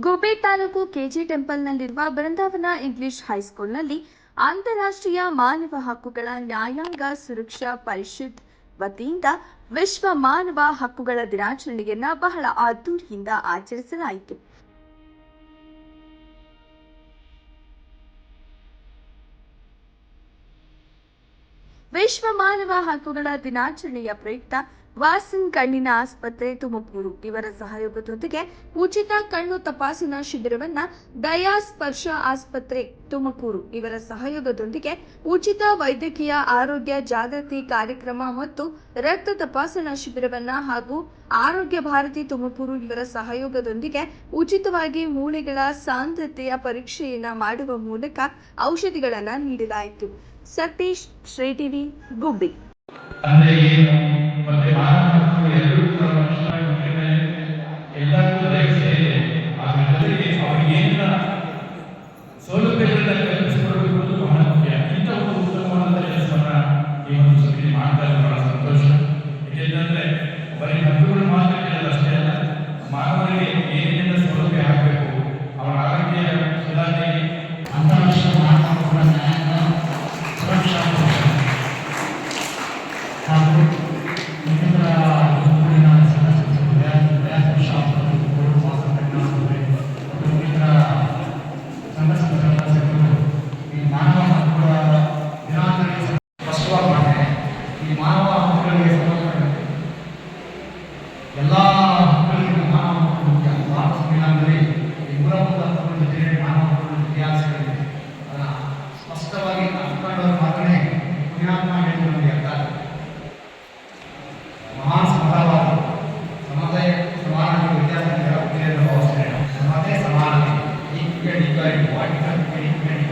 ಗೋಬೆ taluk KG ಟೆಂಪಲ್ನಲ್ಲಿರುವ ಬೃಂದಾವನ English ಹೈಸ್ಕೂಲ್ನಲ್ಲಿ ಅಂತಾರಾಷ್ಟ್ರೀಯ ಮಾನವ ಹಕ್ಕುಗಳ ನ್ಯಾಯಾಂಗ ಸುರಕ್ಷಾ ಪರಿಷತ್ ವತಿಯಿಂದ ವಿಶ್ವ ಮಾನವ ಹಕ್ಕುಗಳ ದಿನಾಚರಣೆಯನ್ನು ಬಹಳ ಅದ್ದೂರಿಯಿಂದ ಆಚರಿಸಲಾಯಿತು. ವಿಶ್ವ ಮಾನವ ಹಕ್ಕುಗಳ ದಿನಾಚರಣೆಯ ಪ್ರಯುಕ್ತ ವಾಸನ್ ಕಣ್ಣಿನ ಆಸ್ಪತ್ರೆ ತುಮಕೂರು ಇವರ ಸಹಯೋಗದೊಂದಿಗೆ ಉಚಿತ ಕಣ್ಣು ತಪಾಸಣಾ ಶಿಬಿರವನ್ನು ದಯಾ ಸ್ಪರ್ಶ ಆಸ್ಪತ್ರೆ ತುಮಕೂರು ಇವರ ಸಹಯೋಗದೊಂದಿಗೆ ಉಚಿತ ವೈದ್ಯಕೀಯ ಆರೋಗ್ಯ ಜಾಗೃತಿ ಕಾರ್ಯಕ್ರಮ ಮತ್ತು ರಕ್ತ ತಪಾಸಣಾ ಶಿಬಿರವನ್ನು ಹಾಗೂ ಆರೋಗ್ಯ ಭಾರತಿ ತುಮಕೂರು ಇವರ ಸಹಯೋಗದೊಂದಿಗೆ ಉಚಿತವಾಗಿ ಮೂಳೆಗಳ ಸಾಂದ್ರತೆಯ ಪರೀಕ್ಷೆಯನ್ನು ಮಾಡುವ ಮೂಲಕ ಔಷಧಿಗಳನ್ನು ನೀಡಲಾಯಿತು. ಸತೀಶ್, ಶ್ರೀ ಟಿವಿ, ಗುಬ್ಬಿ. ಸೌಲಭ್ಯಗಳನ್ನ ಕಲ್ಪಿಸಿಕೊಡಬೇಕು ಬಹಳ ಮುಖ್ಯ. ಇಂಥ ಒಂದು ಉತ್ತಮವಾದ ಕೆಲಸವನ್ನ ಈ ಒಂದು ಸಮಿತಿ ಮಾಡ್ತಾ ಇರೋದು ಬಹಳ ಸಂತೋಷ. ಏಕೆಂದರೆ ಬರೀ ಹಕ್ಕುಗಳು ಮಾತ್ರ ಕೇಳೋದಷ್ಟೇ ಅಲ್ಲ, ಮಾನವರಿಗೆ ಏನೇನೆಲ್ಲ ಸೌಲಭ್ಯ ಆಗಬೇಕು, ಅವರ ಆರೋಗ್ಯ ಸುಧಾರಣೆ, ಅಂತಾರಾಷ್ಟ್ರೀಯ ಮಾನವ ಹಕ್ಕುಗಳ ನ್ಯಾಯಾಂಗ ಸುರಕ್ಷಾ ಹಾಗೂ ಇನ್ನಿತರ ತುಮಕೂರಿನ ಮಾನವ ಹಕ್ಕುಗಳ ದಿನಾಚರಣೆ ಸ್ಪಷ್ಟವಾಗಿ ಮಾಡಿದೆ. ಈ ಮಾನವ ಹಕ್ಕುಗಳಿಗೆ ಸಂಬಂಧಪಟ್ಟಂತೆ ಎಲ್ಲ ಹಕ್ಕುಗಳಿಗೂ ಮಾನವ ಹಕ್ಕುಗಳು ಮುಖ್ಯ. ಭಾರತ ಸಂವಿಧಾನದಲ್ಲಿ 230 ಹಕ್ಕುಗಳ ಜೊತೆಗೆ ಮಾನವ ಹಕ್ಕುಗಳ ಇತಿಹಾಸಗಳಿದೆ. ಅದನ್ನು ಸ್ಪಷ್ಟವಾಗಿ ಅರ್ಥಕೊಂಡವರು ಮಾತ್ರನೇ ಪುಣ್ಯಾತ್ಮ ಎಂದು ನಮಗೆ ಅರ್ಥ ಆಗುತ್ತೆ. ಮಹಾನ್ ಸಮತಾವಾದಿ ಸಮತೆ ಸಮಾನತೆ ವಿದ್ಯಾರ್ಥಿಗಳ ಭಾವಿಸ್ತೇನೆ. ಸಮತೆ ಸಮಾನತೆ equal equality what equal equality